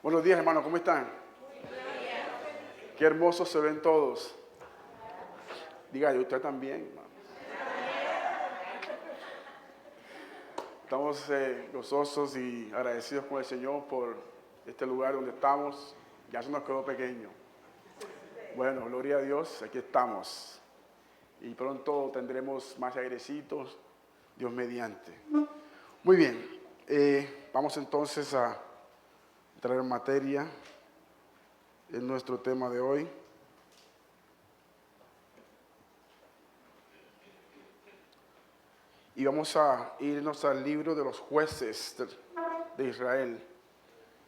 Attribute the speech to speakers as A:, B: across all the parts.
A: Buenos días, hermanos, ¿cómo están? Qué hermosos se ven todos. Diga, y usted también, hermano. Estamos gozosos y agradecidos con el Señor por este lugar donde estamos. Ya se nos quedó pequeño. Bueno, gloria a Dios, aquí estamos. Y pronto tendremos más airecitos, Dios mediante. Muy bien, vamos entonces a entrar en materia en nuestro tema de hoy. Y vamos a irnos al libro de los jueces de Israel.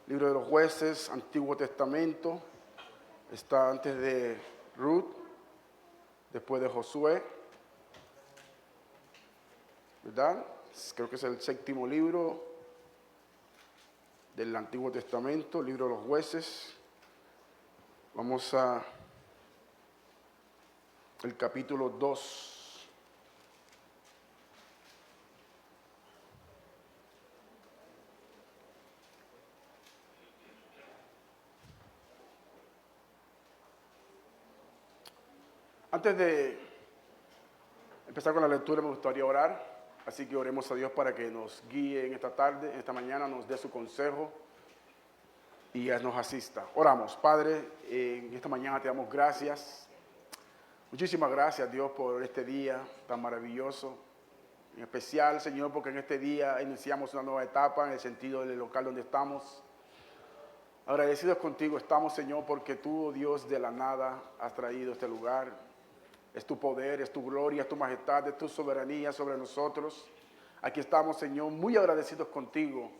A: Libro de los jueces, Antiguo Testamento. Está antes de Ruth, después de Josué. ¿Verdad? Creo que es el séptimo libro del Antiguo Testamento, libro de los jueces. Vamos a el capítulo 2. Antes de empezar con la lectura me gustaría orar, así que oremos a Dios para que nos guíe en esta tarde, en esta mañana, nos dé su consejo y nos asista. Oramos, Padre, en esta mañana te damos gracias. Muchísimas gracias, Dios, por este día tan maravilloso. En especial, Señor, porque en este día iniciamos una nueva etapa en el sentido del local donde estamos. Agradecidos contigo estamos, Señor, porque tú, oh Dios, de la nada has traído este lugar. Es tu poder, es tu gloria, es tu majestad, es tu soberanía sobre nosotros. Aquí estamos, Señor, muy agradecidos contigo,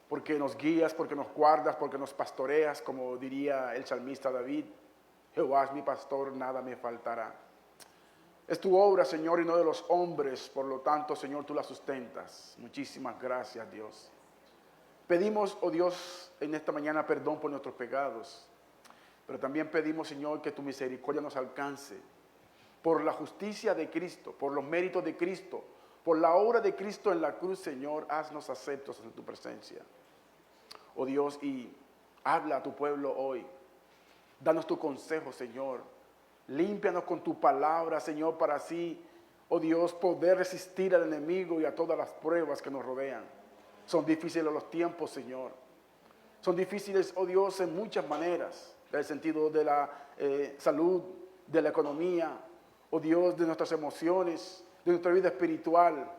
A: porque nos guías, porque nos guardas, porque nos pastoreas, como diría el salmista David. Jehová es mi pastor, nada me faltará. Es tu obra, Señor, y no de los hombres, por lo tanto, Señor, tú la sustentas. Muchísimas gracias, Dios. Pedimos, oh Dios, en esta mañana perdón por nuestros pecados, pero también pedimos, Señor, que tu misericordia nos alcance. Por la justicia de Cristo, por los méritos de Cristo, por la obra de Cristo en la cruz, Señor, haznos aceptos en tu presencia. Oh Dios, y habla a tu pueblo hoy. Danos tu consejo, Señor. Límpianos con tu palabra, Señor, para así, oh Dios, poder resistir al enemigo y a todas las pruebas que nos rodean. Son difíciles los tiempos, Señor. Son difíciles, oh Dios, en muchas maneras, en el sentido de la salud, de la economía, oh Dios, de nuestras emociones, de nuestra vida espiritual.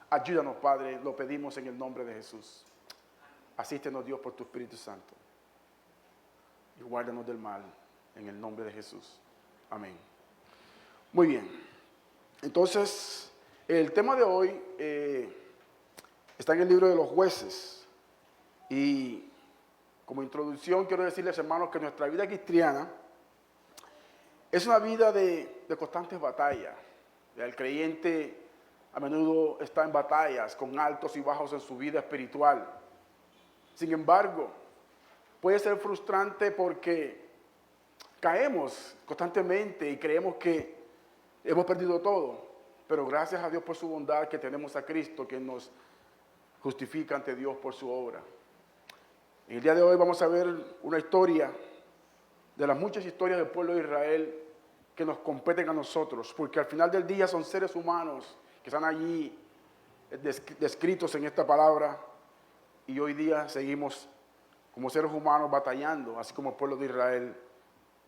A: Ayúdanos, Padre, lo pedimos en el nombre de Jesús. Asístenos, Dios, por tu Espíritu Santo. Y guárdanos del mal, en el nombre de Jesús. Amén. Muy bien. Entonces, el tema de hoy está en el libro de los jueces. Y como introducción quiero decirles, hermanos, que nuestra vida cristiana es una vida de constantes batallas. El creyente a menudo está en batallas con altos y bajos en su vida espiritual. Sin embargo, puede ser frustrante porque caemos constantemente y creemos que hemos perdido todo. Pero gracias a Dios por su bondad que tenemos a Cristo que nos justifica ante Dios por su obra. En el día de hoy vamos a ver una historia de las muchas historias del pueblo de Israel que nos competen a nosotros, porque al final del día son seres humanos que están allí descritos en esta palabra y hoy día seguimos como seres humanos batallando, así como el pueblo de Israel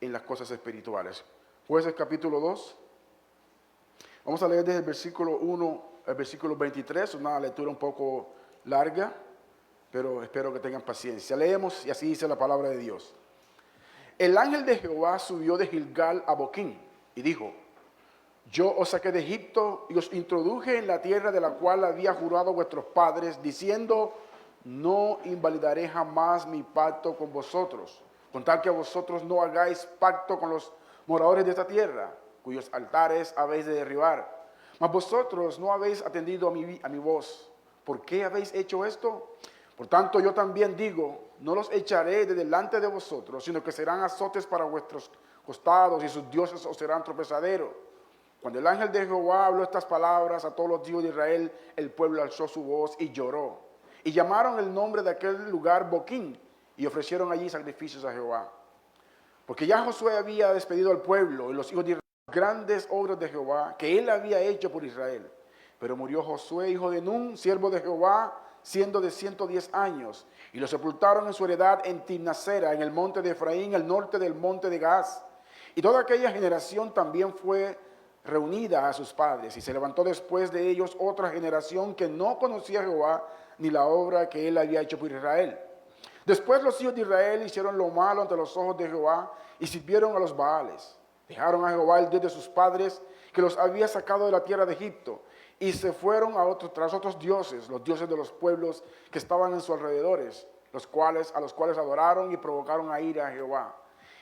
A: en las cosas espirituales. Jueces capítulo 2, vamos a leer desde el versículo 1 al versículo 23, una lectura un poco larga, pero espero que tengan paciencia. Leemos y así dice la palabra de Dios. El ángel de Jehová subió de Gilgal a Boquín y dijo: Yo os saqué de Egipto y os introduje en la tierra de la cual había jurado a vuestros padres, diciendo: No invalidaré jamás mi pacto con vosotros, con tal que vosotros no hagáis pacto con los moradores de esta tierra, cuyos altares habéis de derribar. Mas vosotros no habéis atendido a mi voz. ¿Por qué habéis hecho esto? Por tanto, yo también digo, no los echaré de delante de vosotros, sino que serán azotes para vuestros costados, y sus dioses os serán tropezadero. Cuando el ángel de Jehová habló estas palabras a todos los hijos de Israel, el pueblo alzó su voz y lloró. Y llamaron el nombre de aquel lugar Boquín, y ofrecieron allí sacrificios a Jehová. Porque ya Josué había despedido al pueblo y los hijos de Israel grandes obras de Jehová que él había hecho por Israel. Pero murió Josué, hijo de Nun, siervo de Jehová, siendo de 110 años, y lo sepultaron en su heredad en Timnasera, en el monte de Efraín, al norte del monte de Gaz. Y toda aquella generación también fue reunida a sus padres, y se levantó después de ellos otra generación que no conocía a Jehová, ni la obra que él había hecho por Israel. Después los hijos de Israel hicieron lo malo ante los ojos de Jehová, y sirvieron a los Baales. Dejaron a Jehová, el Dios de sus padres, que los había sacado de la tierra de Egipto, y se fueron tras otros dioses, los dioses de los pueblos que estaban en sus alrededores, a los cuales adoraron y provocaron a ira a Jehová.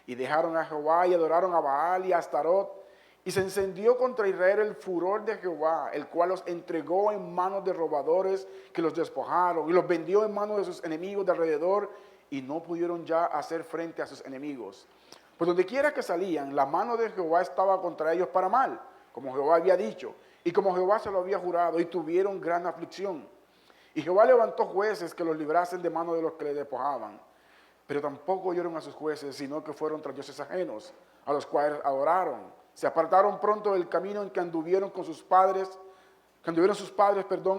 A: Y dejaron a Jehová y adoraron a Baal y a Astarot, y se encendió contra Israel el furor de Jehová, el cual los entregó en manos de robadores que los despojaron, y los vendió en manos de sus enemigos de alrededor, y no pudieron ya hacer frente a sus enemigos. Pues donde quiera que salían, la mano de Jehová estaba contra ellos para mal, como Jehová había dicho, y como Jehová se lo había jurado, y tuvieron gran aflicción. Y Jehová levantó jueces que los librasen de mano de los que les despojaban. Pero tampoco oyeron a sus jueces, sino que fueron tras dioses ajenos, a los cuales adoraron. Se apartaron pronto del camino en que anduvieron sus padres,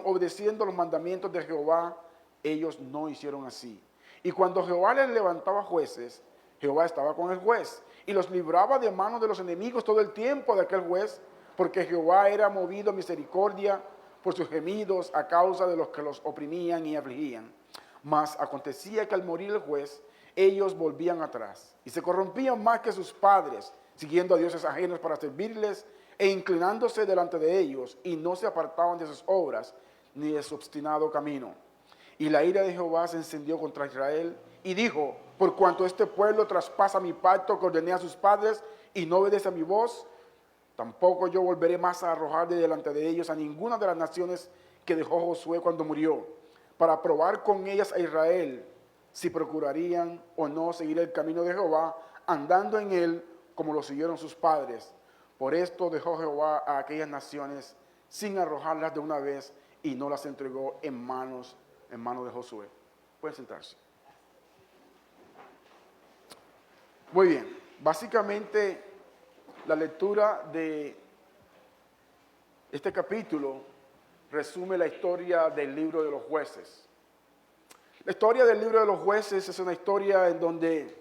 A: obedeciendo los mandamientos de Jehová. Ellos no hicieron así. Y cuando Jehová les levantaba jueces, Jehová estaba con el juez y los libraba de manos de los enemigos todo el tiempo de aquel juez, porque Jehová era movido a misericordia por sus gemidos a causa de los que los oprimían y afligían. Mas acontecía que al morir el juez, ellos volvían atrás y se corrompían más que sus padres, siguiendo a dioses ajenos para servirles e inclinándose delante de ellos, y no se apartaban de sus obras ni de su obstinado camino. Y la ira de Jehová se encendió contra Israel y dijo: por cuanto este pueblo traspasa mi pacto que ordené a sus padres y no obedece a mi voz, tampoco yo volveré más a arrojar de delante de ellos a ninguna de las naciones que dejó Josué cuando murió, para probar con ellas a Israel si procurarían o no seguir el camino de Jehová, andando en él como lo siguieron sus padres. Por esto dejó Jehová a aquellas naciones sin arrojarlas de una vez, y no las entregó en manos de Josué. Pueden sentarse. Muy bien, básicamente la lectura de este capítulo resume la historia del libro de los jueces. La historia del libro de los jueces es una historia en donde,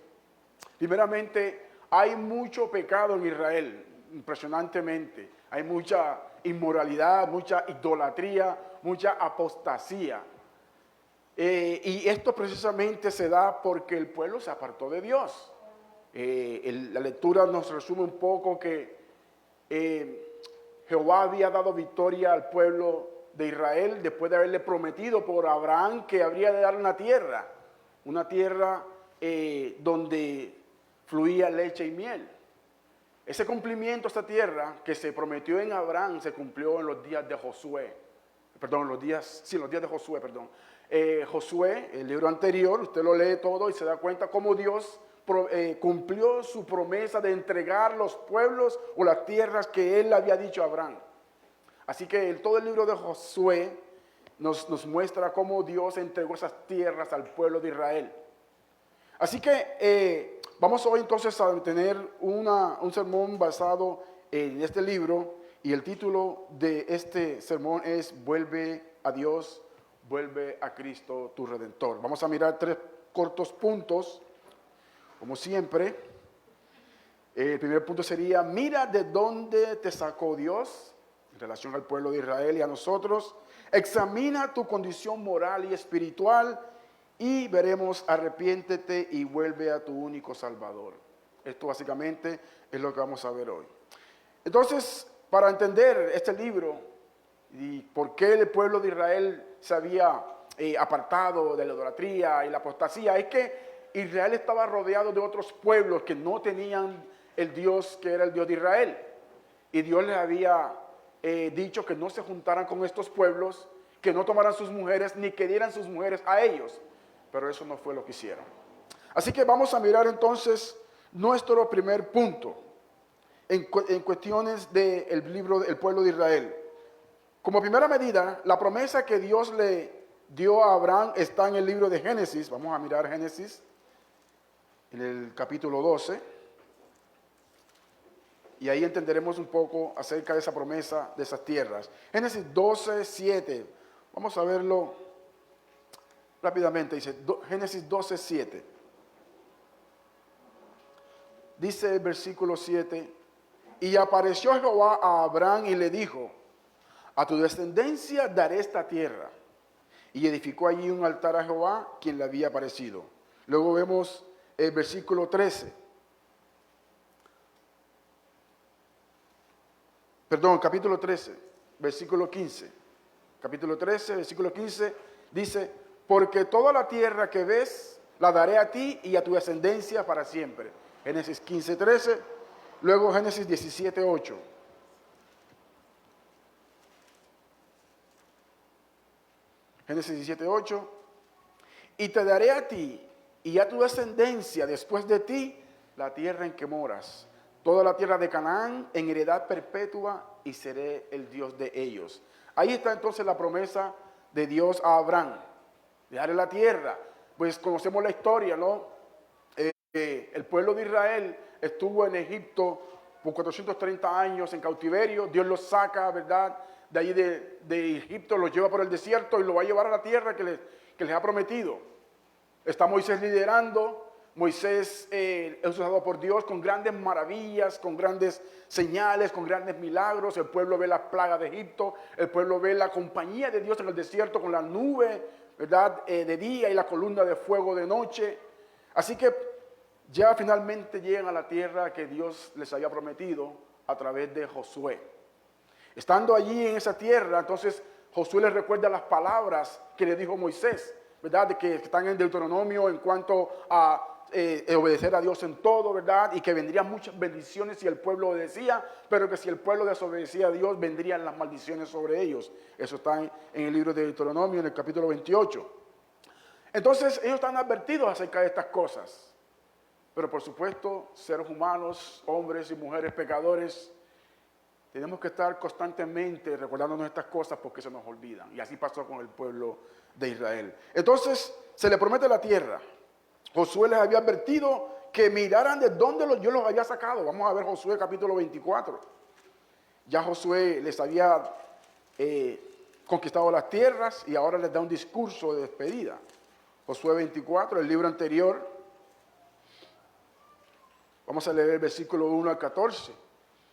A: primeramente, hay mucho pecado en Israel, impresionantemente. Hay mucha inmoralidad, mucha idolatría, mucha apostasía. Y esto precisamente se da porque el pueblo se apartó de Dios. La lectura nos resume un poco que Jehová había dado victoria al pueblo de Israel después de haberle prometido por Abraham que habría de dar una tierra donde fluía leche y miel. Ese cumplimiento, esta tierra que se prometió en Abraham, se cumplió en los días de Josué. Los días de Josué, Josué, el libro anterior, usted lo lee todo y se da cuenta cómo Dios cumplió su promesa de entregar los pueblos o las tierras que él había dicho a Abraham. Así que todo el libro de Josué nos muestra cómo Dios entregó esas tierras al pueblo de Israel. Así que vamos hoy entonces a tener un sermón basado en este libro, y el título de este sermón es Vuelve a Dios, vuelve a Cristo tu Redentor. Vamos a mirar 3 cortos puntos, como siempre. El primer punto sería: mira de dónde te sacó Dios en relación al pueblo de Israel y a nosotros. Examina tu condición moral y espiritual, y veremos: arrepiéntete y vuelve a tu único Salvador. Esto básicamente es lo que vamos a ver hoy. Entonces, para entender este libro y por qué el pueblo de Israel se había apartado de la idolatría y la apostasía, es que Israel estaba rodeado de otros pueblos que no tenían el Dios que era el Dios de Israel. Y Dios les había dicho que no se juntaran con estos pueblos, que no tomaran sus mujeres, ni que dieran sus mujeres a ellos. Pero eso no fue lo que hicieron. Así que vamos a mirar entonces nuestro primer punto en cuestiones del libro del pueblo de Israel. Como primera medida, la promesa que Dios le dio a Abraham está en el libro de Génesis. Vamos a mirar Génesis, en el capítulo 12, y ahí entenderemos un poco acerca de esa promesa de esas tierras. Génesis 12, 7, vamos a verlo rápidamente, dice Génesis 12, 7. Dice el versículo 7, y apareció Jehová a Abraham y le dijo, a tu descendencia daré esta tierra. Y edificó allí un altar a Jehová, quien le había aparecido. Luego vemos el versículo 13. Perdón, capítulo 13, versículo 15. Capítulo 13, versículo 15, dice, porque toda la tierra que ves, la daré a ti y a tu descendencia para siempre. Génesis 15, 13. Luego Génesis 17, 8. Génesis 17, 8. Y te daré a ti y a tu descendencia después de ti la tierra en que moras, toda la tierra de Canaán en heredad perpetua, y seré el Dios de ellos. Ahí está entonces la promesa de Dios a Abraham, de darle la tierra. Pues conocemos la historia, ¿no? El pueblo de Israel estuvo en Egipto por 430 años en cautiverio. Dios los saca, ¿verdad?, de ahí de Egipto, los lleva por el desierto y los va a llevar a la tierra que les ha prometido. Está Moisés liderando. Moisés es usado por Dios con grandes maravillas, con grandes señales, con grandes milagros. El pueblo ve las plagas de Egipto, el pueblo ve la compañía de Dios en el desierto con la nube, ¿verdad?, de día y la columna de fuego de noche. Así que ya finalmente llegan a la tierra que Dios les había prometido a través de Josué. Estando allí en esa tierra, entonces Josué les recuerda las palabras que le dijo Moisés, ¿verdad?, de que están en Deuteronomio en cuanto a obedecer a Dios en todo, ¿verdad?, y que vendrían muchas bendiciones si el pueblo obedecía, pero que si el pueblo desobedecía a Dios, vendrían las maldiciones sobre ellos. Eso está en el libro de Deuteronomio, en el capítulo 28. Entonces ellos están advertidos acerca de estas cosas, pero por supuesto, seres humanos, hombres y mujeres pecadores, tenemos que estar constantemente recordándonos estas cosas porque se nos olvidan. Y así pasó con el pueblo de Israel. Entonces, se le promete la tierra. Josué les había advertido que miraran de dónde Dios los había sacado. Vamos a ver Josué capítulo 24. Ya Josué les había conquistado las tierras y ahora les da un discurso de despedida. Josué 24, el libro anterior. Vamos a leer el versículo 1 al 14.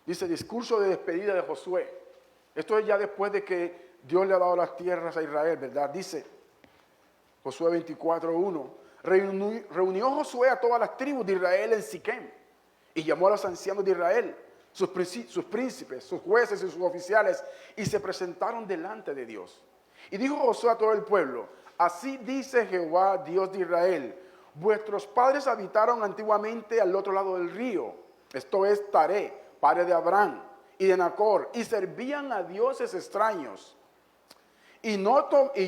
A: Dice, discurso de despedida de Josué. Esto es ya después de que Dios le ha dado las tierras a Israel, ¿verdad? Dice Josué 24, 1. Reunió Josué a todas las tribus de Israel en Siquem y llamó a los ancianos de Israel, sus príncipes, sus jueces y sus oficiales, y se presentaron delante de Dios. Y dijo Josué a todo el pueblo, así dice Jehová, Dios de Israel, vuestros padres habitaron antiguamente al otro lado del río, esto es Taré, padre de Abraham y de Nacor, y servían a dioses extraños. Y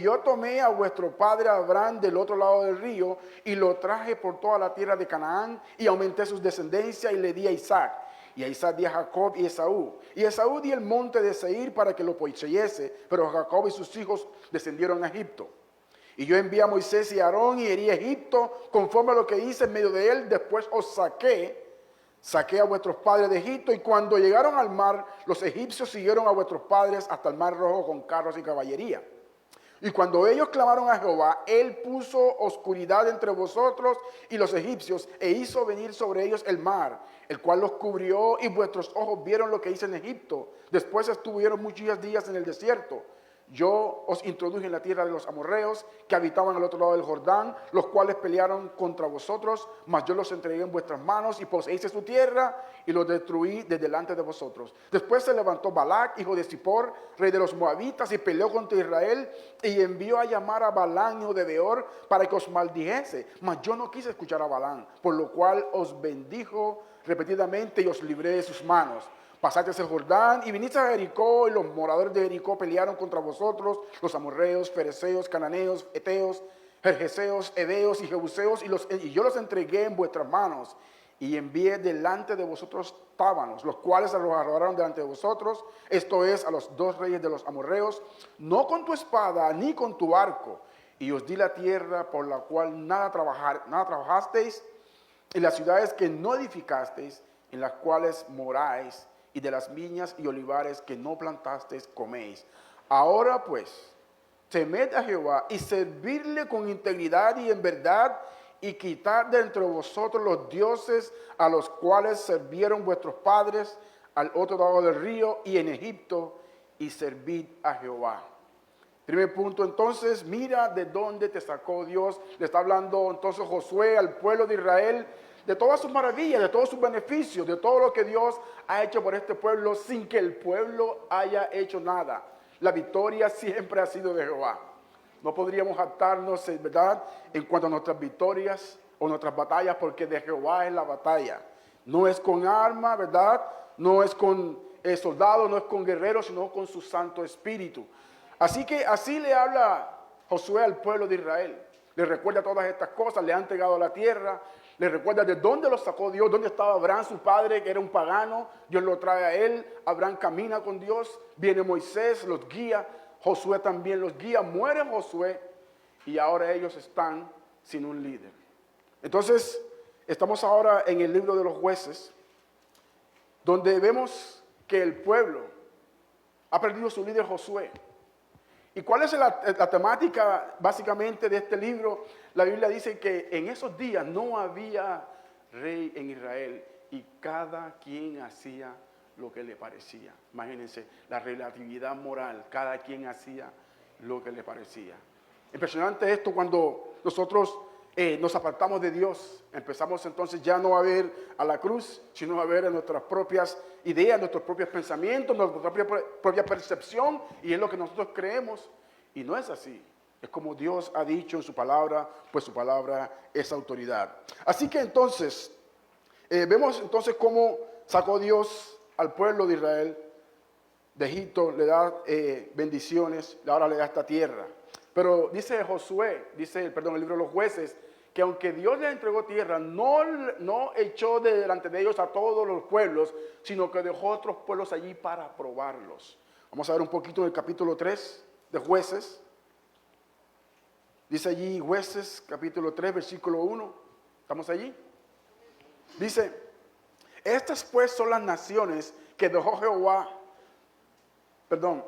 A: yo tomé a vuestro padre Abraham del otro lado del río, y lo traje por toda la tierra de Canaán, y aumenté sus descendencias, y le di a Isaac. Y a Isaac di a Jacob y Esaú. Y a Esaú di el monte de Seir para que lo poseyese, pero Jacob y sus hijos descendieron a Egipto. Y yo envié a Moisés y a Aarón, y herí a Egipto, conforme a lo que hice en medio de él. Después os saqué a vuestros padres de Egipto, y cuando llegaron al mar, los egipcios siguieron a vuestros padres hasta el mar rojo con carros y caballería. Y cuando ellos clamaron a Jehová, él puso oscuridad entre vosotros y los egipcios, e hizo venir sobre ellos el mar, el cual los cubrió, y vuestros ojos vieron lo que hice en Egipto. Después estuvieron muchos días en el desierto. Yo os introduje en la tierra de los amorreos, que habitaban al otro lado del Jordán, los cuales pelearon contra vosotros, mas yo los entregué en vuestras manos, y poseíste su tierra, y los destruí de delante de vosotros. Después se levantó Balac, hijo de Zippor, rey de los moabitas, y peleó contra Israel, y envió a llamar a Balaam, hijo de Beor, para que os maldijese. Mas yo no quise escuchar a Balaam, por lo cual os bendijo repetidamente, y os libré de sus manos. Pasaste el Jordán y viniste a Jericó, y los moradores de Jericó pelearon contra vosotros, los amorreos, fereceos, cananeos, eteos, jerjeseos, heveos y jebuseos, y yo los entregué en vuestras manos, y envié delante de vosotros tábanos, los cuales los arrojaron delante de vosotros, esto es, a los dos reyes de los amorreos, no con tu espada ni con tu arco, y os di la tierra por la cual nada trabajasteis, y las ciudades que no edificasteis, en las cuales moráis, y de las viñas y olivares que no plantasteis, coméis. Ahora pues, temed a Jehová y servirle con integridad y en verdad, y quitar de entre vosotros los dioses a los cuales sirvieron vuestros padres al otro lado del río y en Egipto, y servid a Jehová. Primer punto, entonces, mira de dónde te sacó Dios. Le está hablando entonces Josué al pueblo de Israel, de todas sus maravillas, de todos sus beneficios, de todo lo que Dios ha hecho por este pueblo sin que el pueblo haya hecho nada. La victoria siempre ha sido de Jehová. No podríamos jactarnos, ¿verdad?, en cuanto a nuestras victorias o nuestras batallas, porque de Jehová es la batalla. No es con arma, ¿verdad? No es con soldados, no es con guerreros, sino con su Santo Espíritu. Así que así le habla Josué al pueblo de Israel. Le recuerda todas estas cosas, le ha entregado la tierra, le recuerda de dónde lo sacó Dios, dónde estaba Abraham, su padre, que era un pagano. Dios lo trae a él, Abraham camina con Dios, viene Moisés, los guía, Josué también los guía, muere Josué y ahora ellos están sin un líder. Entonces, estamos ahora en el libro de los jueces, donde vemos que el pueblo ha perdido su líder Josué. ¿Y cuál es la temática básicamente de este libro? La Biblia dice que en esos días no había rey en Israel y cada quien hacía lo que le parecía. Imagínense la relatividad moral, cada quien hacía lo que le parecía. Impresionante esto cuando nosotros nos apartamos de Dios, empezamos entonces ya no a ver a la cruz, sino a ver a nuestras propias ideas, nuestros propios pensamientos, nuestra propia percepción, y es lo que nosotros creemos, y no es así. Es como Dios ha dicho en su palabra, pues su palabra es autoridad. Así que entonces, vemos entonces cómo sacó Dios al pueblo de Israel de Egipto, le da bendiciones, ahora le da esta tierra. Pero dice Josué, el libro de los jueces, que aunque Dios les entregó tierra, no echó de delante de ellos a todos los pueblos, sino que dejó otros pueblos allí para probarlos. Vamos a ver un poquito del capítulo 3 de Jueces. Dice allí Jueces, capítulo 3, versículo 1. ¿Estamos allí? Dice, estas pues son las naciones que dejó Jehová.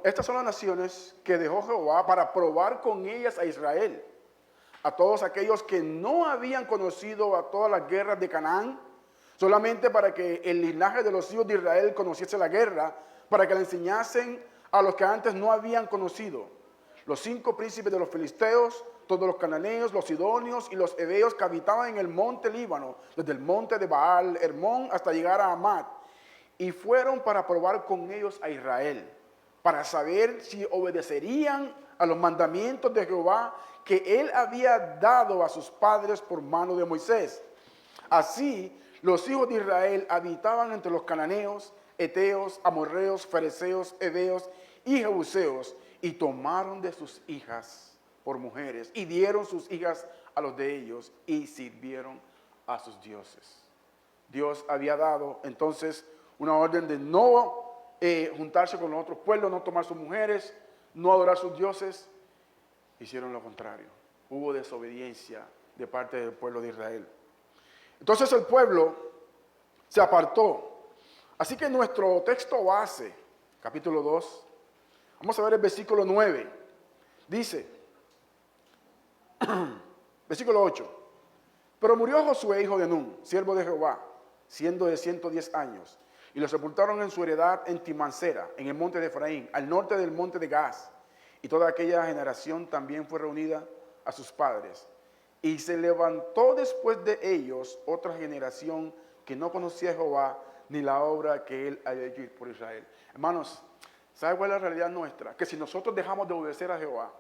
A: Estas son las naciones que dejó Jehová para probar con ellas a Israel, a todos aquellos que no habían conocido a todas las guerras de Canaán, solamente para que el linaje de los hijos de Israel conociese la guerra, para que le enseñasen a los que antes no habían conocido. Los 5 príncipes de los filisteos, todos los cananeos, los sidonios y los heveos que habitaban en el monte Líbano, desde el monte de Baal, Hermón, hasta llegar a Amat, y fueron para probar con ellos a Israel, para saber si obedecerían a los mandamientos de Jehová que él había dado a sus padres por mano de Moisés. Así, los hijos de Israel habitaban entre los cananeos, heteos, amorreos, fereceos, heveos y jebuseos, y tomaron de sus hijas por mujeres, y dieron sus hijas a los de ellos, y sirvieron a sus dioses. Dios había dado entonces una orden de no juntarse con los otros pueblos, no tomar sus mujeres, no adorar sus dioses. Hicieron lo contrario. Hubo desobediencia de parte del pueblo de Israel. Entonces el pueblo se apartó. Así que nuestro texto base, capítulo 2, vamos a ver el versículo 9. Dice, versículo 8, pero murió Josué, hijo de Nun, siervo de Jehová, siendo de 110 años. Y lo sepultaron en su heredad en Timansera, en el monte de Efraín, al norte del monte de Gaz. Y toda aquella generación también fue reunida a sus padres. Y se levantó después de ellos otra generación que no conocía a Jehová, ni la obra que él había hecho por Israel. Hermanos, ¿sabe cuál es la realidad nuestra? Que si nosotros dejamos de obedecer a Jehová,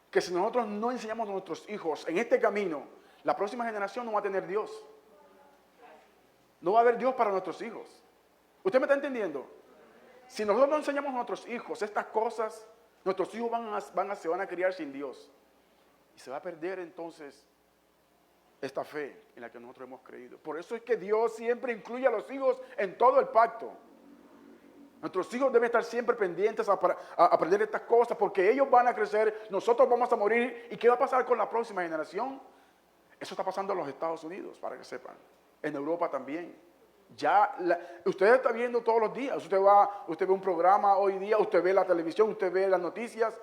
A: que si nosotros no enseñamos a nuestros hijos en este camino, la próxima generación no va a tener Dios. No va a haber Dios para nuestros hijos. ¿Usted me está entendiendo? Si nosotros no enseñamos a nuestros hijos estas cosas, nuestros hijos se van a criar sin Dios. Y se va a perder entonces esta fe en la que nosotros hemos creído. Por eso es que Dios siempre incluye a los hijos en todo el pacto. Nuestros hijos deben estar siempre pendientes a aprender estas cosas, porque ellos van a crecer, nosotros vamos a morir. ¿Y qué va a pasar con la próxima generación? Eso está pasando en los Estados Unidos, para que sepan. En Europa también. Usted está viendo todos los días. Usted ve un programa hoy día, usted ve la televisión, usted ve las noticias.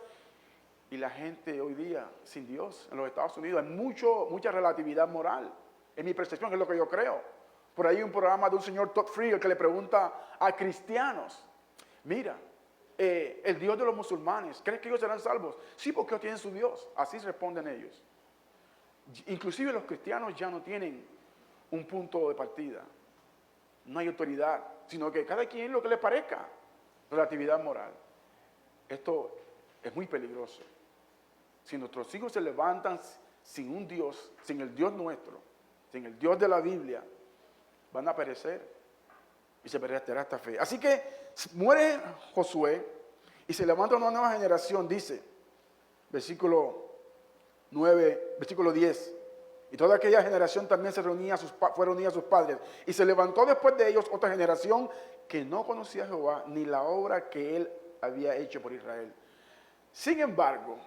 A: Y la gente hoy día, sin Dios, en los Estados Unidos, hay mucha relatividad moral. En mi percepción, es lo que yo creo. Por ahí hay un programa de un señor Todd Friel que le pregunta a cristianos, mira, el Dios de los musulmanes, ¿crees que ellos serán salvos? Sí, porque ellos tienen su Dios. Así responden ellos. Inclusive los cristianos ya no tienen un punto de partida. No hay autoridad, sino que cada quien lo que le parezca. Relatividad moral. Esto es muy peligroso. Si nuestros hijos se levantan sin un Dios, sin el Dios nuestro, sin el Dios de la Biblia, van a perecer y se perderá esta fe. Así que muere Josué y se levanta una nueva generación, dice, versículo 9, versículo 10. Y toda aquella generación también fue reunida a sus padres. Y se levantó después de ellos otra generación que no conocía a Jehová ni la obra que él había hecho por Israel. Sin embargo,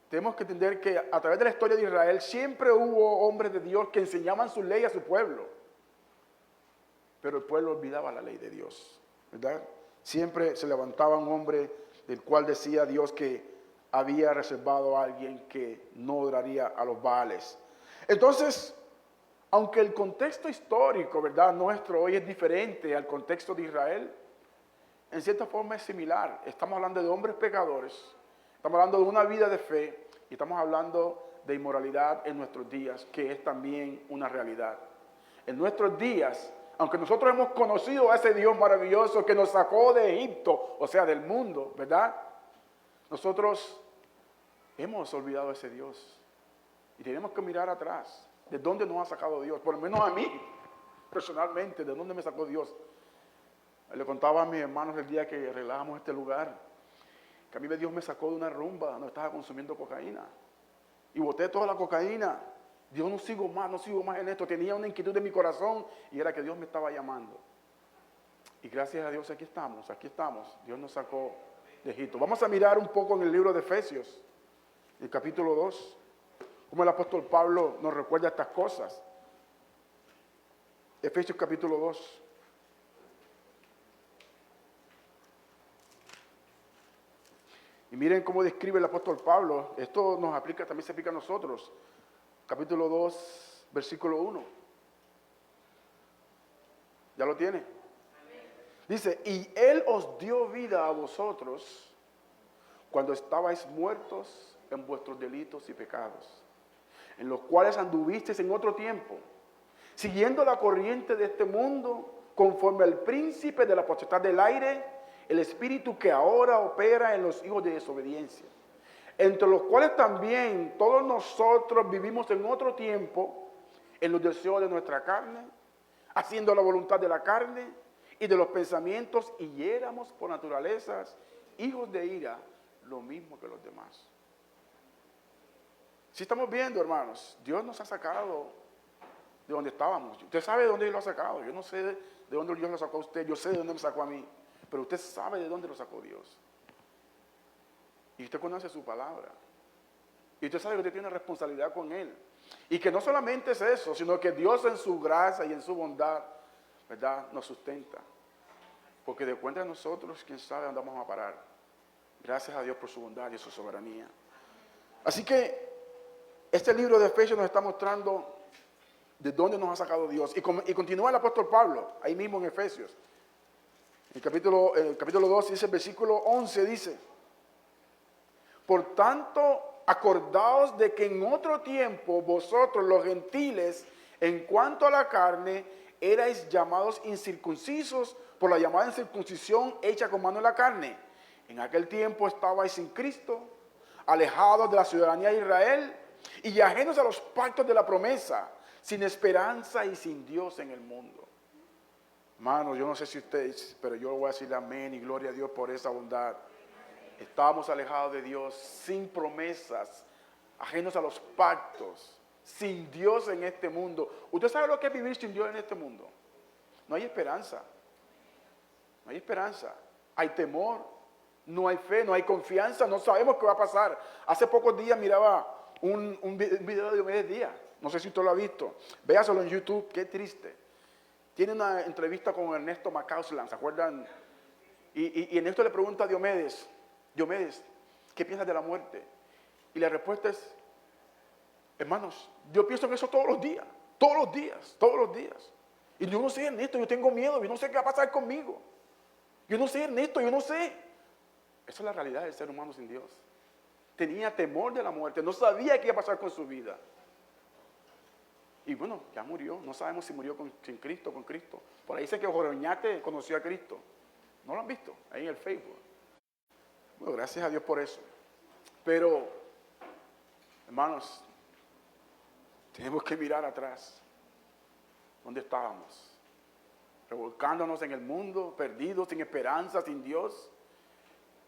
A: tenemos que entender que a través de la historia de Israel siempre hubo hombres de Dios que enseñaban su ley a su pueblo. Pero el pueblo olvidaba la ley de Dios, ¿verdad? Siempre se levantaba un hombre del cual decía Dios que había reservado a alguien que no adoraría a los Baales. Entonces, aunque el contexto histórico, ¿verdad?, nuestro hoy es diferente al contexto de Israel, en cierta forma es similar. Estamos hablando de hombres pecadores, estamos hablando de una vida de fe y estamos hablando de inmoralidad en nuestros días, que es también una realidad. En nuestros días, aunque nosotros hemos conocido a ese Dios maravilloso que nos sacó de Egipto, o sea, del mundo, ¿verdad? Nosotros hemos olvidado a ese Dios y tenemos que mirar atrás. ¿De dónde nos ha sacado Dios? Por lo menos a mí, personalmente, ¿de dónde me sacó Dios? Le contaba a mis hermanos el día que arreglábamos este lugar, que a mí Dios me sacó de una rumba donde estaba consumiendo cocaína. Y boté toda la cocaína. Dios, no sigo más en esto. Tenía una inquietud en mi corazón y era que Dios me estaba llamando. Y gracias a Dios aquí estamos. Dios nos sacó de Egipto. Vamos a mirar un poco en el libro de Efesios, el capítulo 2, cómo el apóstol Pablo nos recuerda estas cosas. Efesios capítulo 2. Y miren cómo describe el apóstol Pablo. Esto nos aplica, también se aplica a nosotros. Capítulo 2, versículo 1. ¿Ya lo tiene? Dice, y Él os dio vida a vosotros cuando estabais muertos en vuestros delitos y pecados, en los cuales anduvisteis en otro tiempo, siguiendo la corriente de este mundo, conforme al príncipe de la potestad del aire, el espíritu que ahora opera en los hijos de desobediencia, entre los cuales también todos nosotros vivimos en otro tiempo, en los deseos de nuestra carne, haciendo la voluntad de la carne y de los pensamientos, y éramos por naturalezas hijos de ira, lo mismo que los demás. Si estamos viendo, hermanos, Dios nos ha sacado de donde estábamos. Usted sabe de dónde Dios lo ha sacado. Yo no sé de dónde Dios lo sacó a usted, yo sé de dónde me sacó a mí, pero usted sabe de dónde lo sacó Dios. Y usted conoce su palabra. Y usted sabe que usted tiene responsabilidad con Él. Y que no solamente es eso, sino que Dios en su gracia y en su bondad, ¿verdad?, nos sustenta. Porque de cuenta de nosotros, quién sabe dónde vamos a parar. Gracias a Dios por su bondad y su soberanía. Así que este libro de Efesios nos está mostrando de dónde nos ha sacado Dios. Y continúa el apóstol Pablo, ahí mismo en Efesios. El capítulo 2 dice, el versículo 11 dice, por tanto, acordaos de que en otro tiempo vosotros los gentiles, en cuanto a la carne, erais llamados incircuncisos por la llamada incircuncisión hecha con mano en la carne. En aquel tiempo estabais sin Cristo, alejados de la ciudadanía de Israel y ajenos a los pactos de la promesa, sin esperanza y sin Dios en el mundo. Hermanos, yo no sé si ustedes, pero yo voy a decir amén y gloria a Dios por esa bondad. Estábamos alejados de Dios, sin promesas, ajenos a los pactos, sin Dios en este mundo. ¿Usted sabe lo que es vivir sin Dios en este mundo? No hay esperanza. No hay esperanza. Hay temor, no hay fe, no hay confianza, no sabemos qué va a pasar. Hace pocos días miraba un video de Diomedes Díaz. No sé si usted lo ha visto. Véaselo en YouTube, qué triste. tiene una entrevista con Ernesto Macauslan, ¿se acuerdan? Y Ernesto le pregunta a Diomedes, ¿qué piensas de la muerte? Y la respuesta es, hermanos, yo pienso en eso todos los días. Y yo no sé, Ernesto, yo tengo miedo, yo no sé qué va a pasar conmigo. Yo no sé, Ernesto, yo no sé. Esa es la realidad del ser humano sin Dios. Tenía temor de la muerte, no sabía qué iba a pasar con su vida. Y bueno, ya murió, no sabemos si murió sin Cristo, con Cristo. Por ahí dice que Joroñate conoció a Cristo. ¿No lo han visto? Ahí en el Facebook. Bueno, gracias a Dios por eso. Pero, hermanos, tenemos que mirar atrás. ¿Dónde estábamos? Revolcándonos en el mundo, perdidos, sin esperanza, sin Dios.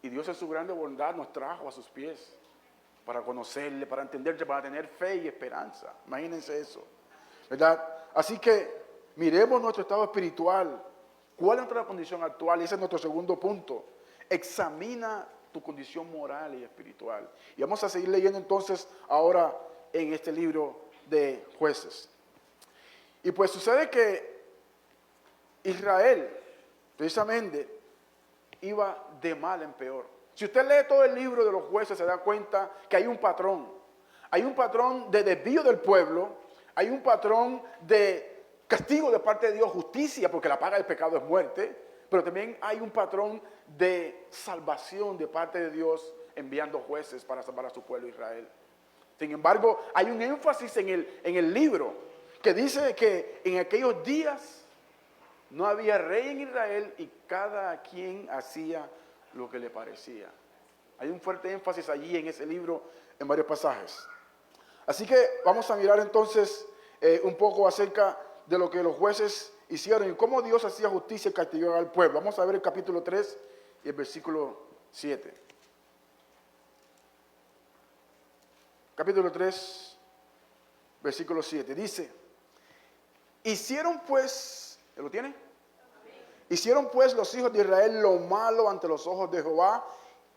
A: Y Dios en su grande bondad nos trajo a sus pies para conocerle, para entenderle, para tener fe y esperanza. Imagínense eso, ¿verdad? Así que miremos nuestro estado espiritual. ¿Cuál es nuestra condición actual? Y ese es nuestro segundo punto. Examina tu condición moral y espiritual. Y vamos a seguir leyendo entonces ahora en este libro de Jueces. Y pues sucede que Israel, precisamente, iba de mal en peor. Si usted lee todo el libro de los Jueces, se da cuenta que hay un patrón. Hay un patrón de desvío del pueblo, hay un patrón de castigo de parte de Dios, justicia, porque la paga del pecado es muerte, pero también hay un patrón de salvación de parte de Dios enviando jueces para salvar a su pueblo Israel. Sin embargo, hay un énfasis en el libro que dice que en aquellos días no había rey en Israel y cada quien hacía lo que le parecía. Hay un fuerte énfasis allí en ese libro en varios pasajes. Así que vamos a mirar entonces un poco acerca de lo que los jueces hicieron y cómo Dios hacía justicia y castigaba al pueblo. Vamos a ver el capítulo 3 y el versículo 7. Capítulo 3, versículo 7. Dice, hicieron pues, ¿lo tiene? Hicieron pues los hijos de Israel lo malo ante los ojos de Jehová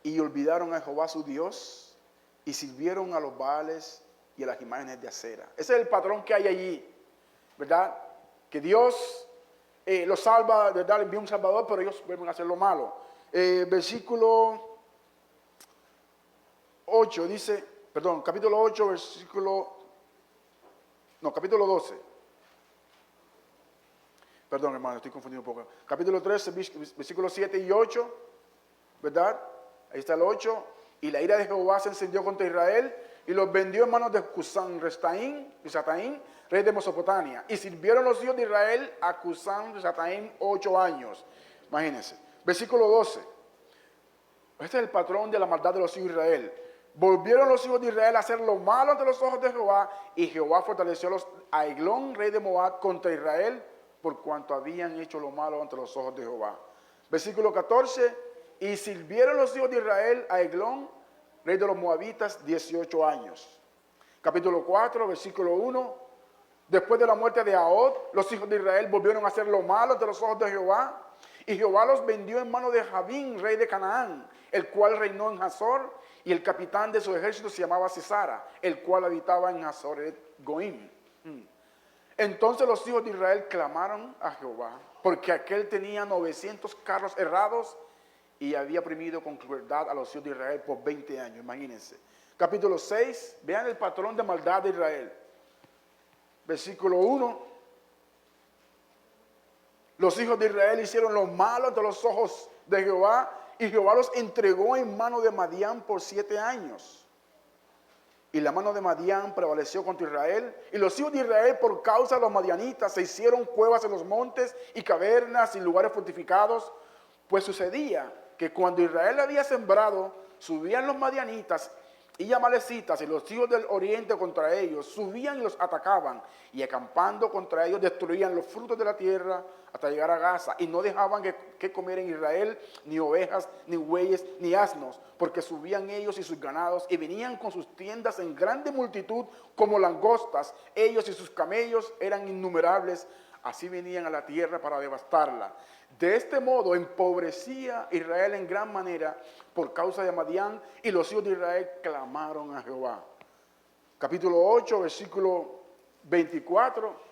A: y olvidaron a Jehová su Dios y sirvieron a los Baales y a las imágenes de acera. Ese es el patrón que hay allí, ¿verdad? Que Dios los salva, ¿verdad? Le envía un salvador, pero ellos vuelven a hacer lo malo. Versículo 8 dice, perdón, capítulo 8, capítulo 12. Perdón, hermano, estoy confundido un poco. Capítulo 13, versículos 7 y 8, ¿verdad? Ahí está el 8. Y la ira de Jehová se encendió contra Israel y los vendió en manos de Cusán-Risataim, rey de Mesopotamia. Y sirvieron los hijos de Israel a Cusán-Risataim 8 años. Imagínense. Versículo 12. Este es el patrón de la maldad de los hijos de Israel. Volvieron los hijos de Israel a hacer lo malo ante los ojos de Jehová y Jehová fortaleció a Eglón, rey de Moab, contra Israel, por cuanto habían hecho lo malo ante los ojos de Jehová. Versículo 14, y sirvieron los hijos de Israel a Eglón, rey de los Moabitas, 18 años. Capítulo 4, versículo 1, después de la muerte de Ahod, los hijos de Israel volvieron a hacer lo malo ante los ojos de Jehová, y Jehová los vendió en mano de Jabín, rey de Canaán, el cual reinó en Hazor, y el capitán de su ejército se llamaba Sisara, el cual habitaba en Hazoret Goim. Entonces los hijos de Israel clamaron a Jehová, porque aquel tenía 900 carros errados y había oprimido con crueldad a los hijos de Israel por 20 años, imagínense. Capítulo 6, vean el patrón de maldad de Israel. Versículo 1. Los hijos de Israel hicieron lo malo ante los ojos de Jehová y Jehová los entregó en mano de Madián por 7 años. Y la mano de Madián prevaleció contra Israel. Y los hijos de Israel, por causa de los madianitas, se hicieron cuevas en los montes y cavernas y lugares fortificados. Pues sucedía que cuando Israel había sembrado, subían los madianitas y amalecitas y los hijos del oriente contra ellos, subían y los atacaban. Y acampando contra ellos, destruían los frutos de la tierra hasta llegar a Gaza. Y no dejaban que comer en Israel ni ovejas, ni bueyes, ni asnos, porque subían ellos y sus ganados y venían con sus tiendas en grande multitud como langostas. Ellos y sus camellos eran innumerables. Así venían a la tierra para devastarla. De este modo empobrecía Israel en gran manera por causa de Madián, y los hijos de Israel clamaron a Jehová. Capítulo 8, versículo 24.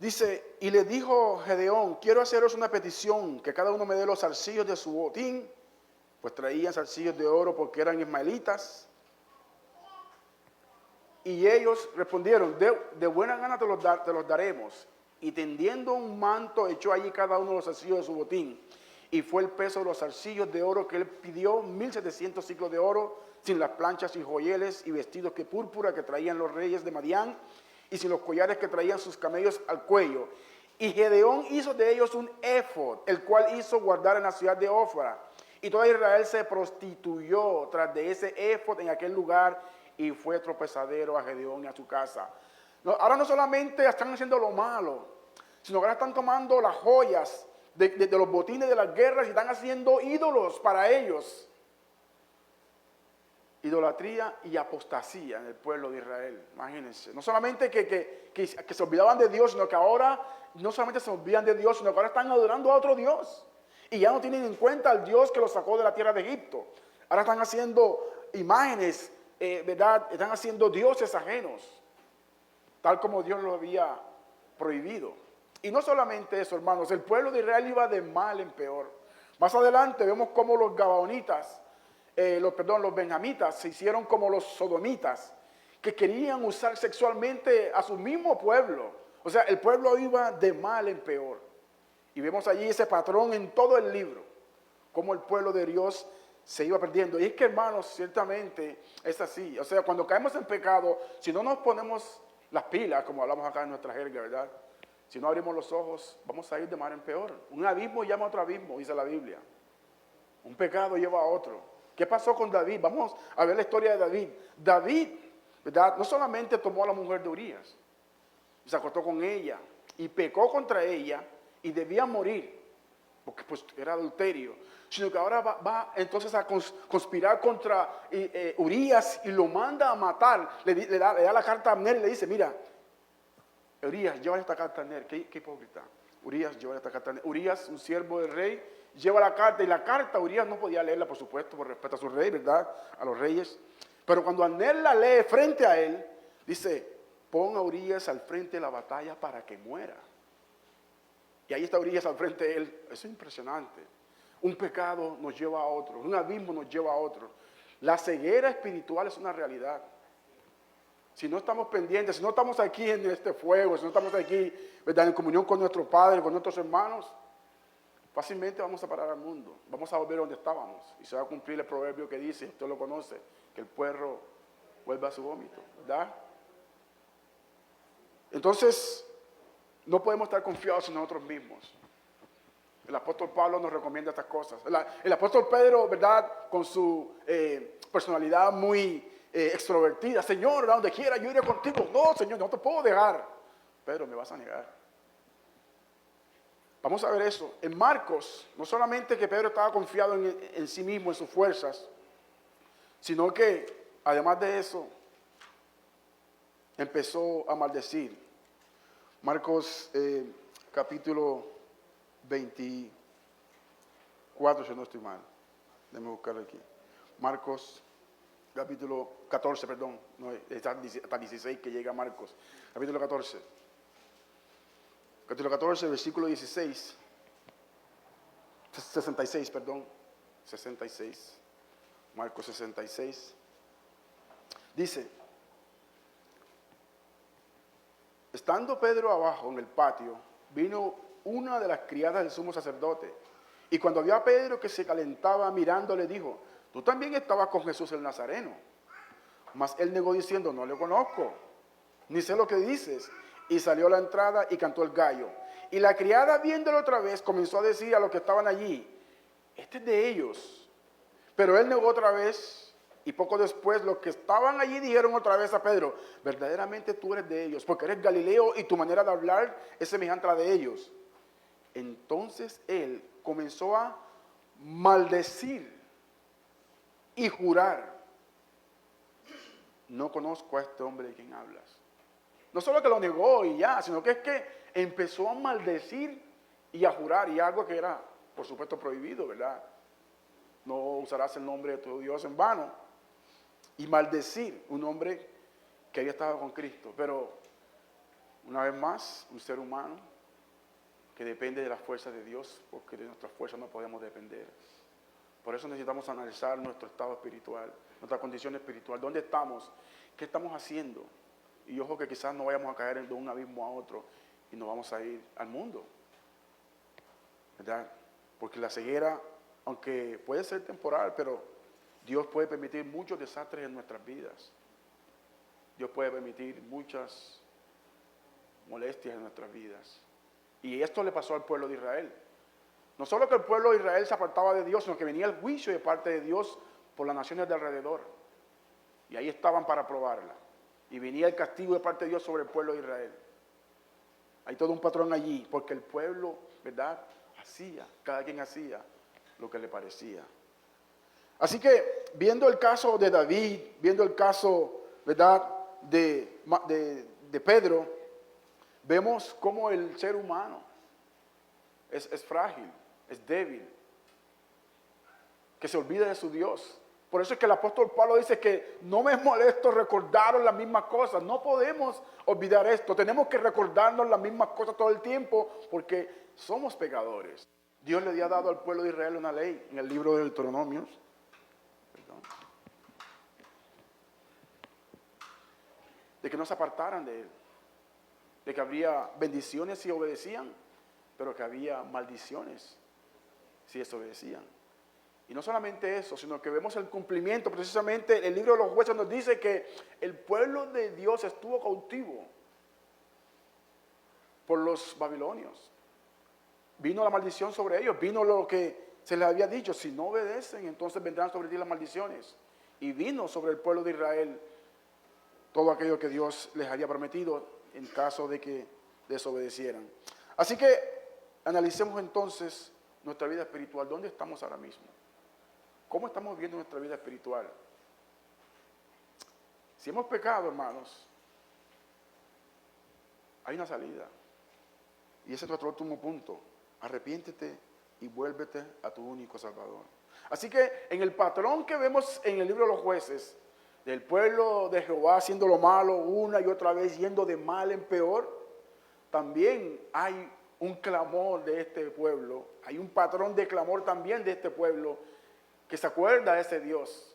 A: Dice, y le dijo Gedeón, quiero haceros una petición, que cada uno me dé los zarcillos de su botín, pues traían zarcillos de oro porque eran ismaelitas. Y ellos respondieron, de buena gana te los daremos. Y tendiendo un manto, echó allí cada uno los zarcillos de su botín. Y fue el peso de los zarcillos de oro que él pidió, 1700 ciclos de oro, sin las planchas y joyeles y vestidos que púrpura que traían los reyes de Madián, y sin los collares que traían sus camellos al cuello. Y Gedeón hizo de ellos un éfod, el cual hizo guardar en la ciudad de Ofra. Y toda Israel se prostituyó tras de ese éfod en aquel lugar, y fue tropezadero a Gedeón y a su casa. Ahora no solamente están haciendo lo malo, sino que ahora están tomando las joyas de los botines de las guerras y están haciendo ídolos para ellos. Idolatría y apostasía en el pueblo de Israel, imagínense. No solamente que se olvidaban de Dios, sino que ahora no solamente se olvidan de Dios, sino que ahora están adorando a otro Dios. Y ya no tienen en cuenta al Dios que los sacó de la tierra de Egipto. Ahora están haciendo imágenes, ¿verdad? Están haciendo dioses ajenos, tal como Dios lo había prohibido. Y no solamente eso, hermanos, el pueblo de Israel iba de mal en peor. Más adelante vemos cómo los gabaonitas, los benjamitas se hicieron como los sodomitas, que querían usar sexualmente a su mismo pueblo. O sea, el pueblo iba de mal en peor. Y vemos allí ese patrón en todo el libro, cómo el pueblo de Dios se iba perdiendo. Y es que, hermanos, ciertamente es así. O sea, cuando caemos en pecado, si no nos ponemos las pilas, como hablamos acá en nuestra jerga, ¿verdad? Si no abrimos los ojos, vamos a ir de mal en peor. Un abismo llama a otro abismo, dice la Biblia. Un pecado lleva a otro. ¿Qué pasó con David? Vamos a ver la historia de David. David, ¿verdad? No solamente tomó a la mujer de Urías, se acostó con ella y pecó contra ella y debía morir, porque pues era adulterio, sino que ahora va entonces a conspirar contra Urías y lo manda a matar. Le da la carta a Abner y le dice, mira, Urías, llévale esta carta a Abner. Qué hipócrita. Urías, llévale esta carta a Abner. Urías, un siervo del rey, lleva la carta, y la carta Urías no podía leerla, por supuesto, por respeto a su rey, ¿verdad? A los reyes. Pero cuando Abner la lee frente a él, dice, pon a Urías al frente de la batalla para que muera. Y ahí está Urías al frente de él. Eso es impresionante. Un pecado nos lleva a otro, un abismo nos lleva a otro. La ceguera espiritual es una realidad. Si no estamos pendientes, si no estamos aquí en este fuego, si no estamos aquí, ¿verdad?, en comunión con nuestro Padre, con nuestros hermanos, fácilmente vamos a parar al mundo. Vamos a volver donde estábamos. Y se va a cumplir el proverbio que dice, usted lo conoce, que el puerro vuelve a su vómito, ¿verdad? Entonces, no podemos estar confiados en nosotros mismos. El apóstol Pablo nos recomienda estas cosas. El apóstol Pedro, ¿verdad?, con su personalidad muy extrovertida. Señor, a donde quiera yo iré contigo. No, Señor, no te puedo dejar. Pedro, me vas a negar. Vamos a ver eso. En Marcos, no solamente que Pedro estaba confiado en sí mismo, en sus fuerzas, sino que, además de eso, empezó a maldecir. Marcos capítulo 24, si no estoy mal. Déjame buscarlo aquí. Marcos capítulo 14, perdón. No, está hasta 16 que llega Marcos. Capítulo 14. Capítulo 14, versículo 16. 66, perdón. 66. Marcos 66. Dice, estando Pedro abajo en el patio, vino una de las criadas del sumo sacerdote, y cuando vio a Pedro que se calentaba mirando, le dijo, tú también estabas con Jesús el Nazareno. Mas él negó diciendo, no le conozco, ni sé lo que dices. Y salió a la entrada y cantó el gallo. Y la criada, viéndolo otra vez, comenzó a decir a los que estaban allí, este es de ellos. Pero él negó otra vez, y poco después los que estaban allí dijeron otra vez a Pedro, verdaderamente tú eres de ellos, porque eres Galileo y tu manera de hablar es semejante a la de ellos. Entonces él comenzó a maldecir y jurar, no conozco a este hombre de quien hablas. No solo que lo negó y ya, sino que es que empezó a maldecir y a jurar, y algo que era, por supuesto, prohibido, ¿verdad? No usarás el nombre de tu Dios en vano. Y maldecir un hombre que había estado con Cristo. Pero Una vez más, un ser humano que depende de la fuerza de Dios, porque de nuestra fuerza no podemos depender. Por eso necesitamos analizar nuestro estado espiritual, nuestra condición espiritual. ¿Dónde estamos? ¿Qué estamos haciendo? Y ojo que quizás no vayamos a caer de un abismo a otro y nos vamos a ir al mundo, ¿verdad? Porque la ceguera, aunque puede ser temporal, pero Dios puede permitir muchos desastres en nuestras vidas. Dios puede permitir muchas molestias en nuestras vidas. Y esto le pasó al pueblo de Israel. No solo que el pueblo de Israel se apartaba de Dios, sino que venía el juicio de parte de Dios por las naciones de alrededor. Y ahí estaban para probarla. Y venía el castigo de parte de Dios sobre el pueblo de Israel. Hay todo un patrón allí, porque el pueblo, ¿verdad?, cada quien hacía lo que le parecía. Así que, viendo el caso de David, viendo el caso, ¿verdad?, de Pedro, vemos cómo el ser humano es frágil, es débil, que se olvida de su Dios. Por eso es que el apóstol Pablo dice que no me molesto recordaros las mismas cosas. No podemos olvidar esto. Tenemos que recordarnos las mismas cosas todo el tiempo porque somos pecadores. Dios le había dado al pueblo de Israel una ley en el libro de Deuteronomios. De que no se apartaran de él. De que habría bendiciones si obedecían, pero que había maldiciones si desobedecían. Y no solamente eso, sino que vemos el cumplimiento. Precisamente el libro de los Jueces nos dice que el pueblo de Dios estuvo cautivo por los babilonios. Vino la maldición sobre ellos, vino lo que se les había dicho: si no obedecen, entonces vendrán sobre ti las maldiciones. Y vino sobre el pueblo de Israel todo aquello que Dios les había prometido en caso de que desobedecieran. Así que analicemos entonces nuestra vida espiritual. ¿Dónde estamos ahora mismo? ¿Cómo estamos viendo nuestra vida espiritual? Si hemos pecado, hermanos, hay una salida. Y ese es nuestro último punto. Arrepiéntete y vuélvete a tu único Salvador. Así que en el patrón que vemos en el libro de los Jueces, del pueblo de Jehová haciendo lo malo una y otra vez, yendo de mal en peor, también hay un clamor de este pueblo, hay un patrón de clamor también de este pueblo que se acuerda de ese Dios,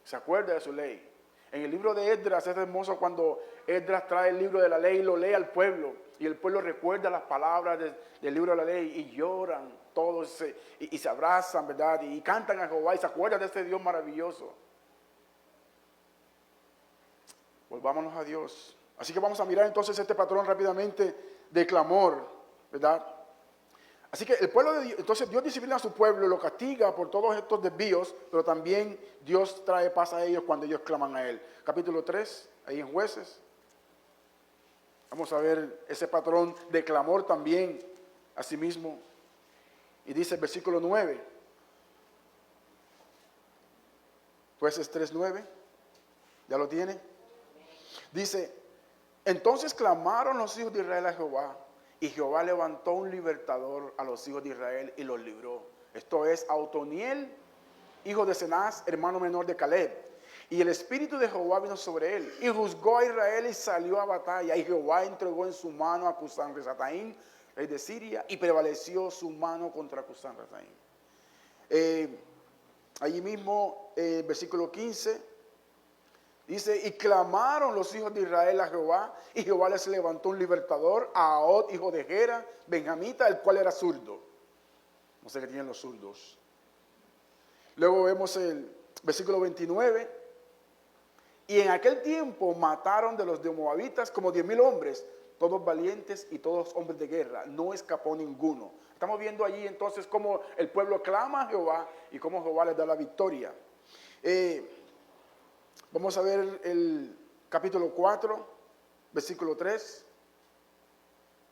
A: se acuerda de su ley. En el libro de Esdras es hermoso cuando Esdras trae el libro de la ley y lo lee al pueblo, y el pueblo recuerda las palabras del libro de la ley y lloran todos y se abrazan, ¿verdad? Y cantan a Jehová y se acuerdan de ese Dios maravilloso. Volvámonos a Dios. Así que vamos a mirar entonces este patrón rápidamente de clamor, ¿verdad? Así que el pueblo de Dios, entonces Dios disciplina a su pueblo y lo castiga por todos estos desvíos, pero también Dios trae paz a ellos cuando ellos claman a Él. Capítulo 3, ahí en Jueces. Vamos a ver ese patrón de clamor también, asimismo. Y dice el versículo 9. Jueces 3:9. ¿Ya lo tiene? Dice: entonces clamaron los hijos de Israel a Jehová, y Jehová levantó un libertador a los hijos de Israel y los libró. Esto es a Otoniel, hijo de Cenaz, hermano menor de Caleb. Y el espíritu de Jehová vino sobre él, y juzgó a Israel y salió a batalla. Y Jehová entregó en su mano a Cusán-Risataim, rey de Siria, y prevaleció su mano contra Cusán-Risataim. Allí mismo, versículo 15. Dice: y clamaron los hijos de Israel a Jehová, y Jehová les levantó un libertador, a Ahod, hijo de Gera, benjamita, el cual era zurdo. No sé qué tienen los zurdos. Luego vemos el versículo 29. Y en aquel tiempo mataron de los de Moabitas como 10,000 hombres, todos valientes y todos hombres de guerra. No escapó ninguno. Estamos viendo allí entonces cómo el pueblo clama a Jehová y cómo Jehová les da la victoria. Vamos a ver el capítulo 4, versículo 3.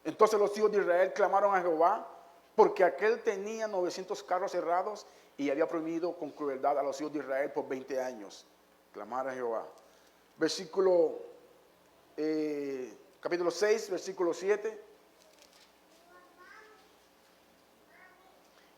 A: Entonces los hijos de Israel clamaron a Jehová, porque aquel tenía 900 carros cerrados y había prohibido con crueldad a los hijos de Israel por 20 años. Clamar a Jehová. Capítulo 6, versículo 7.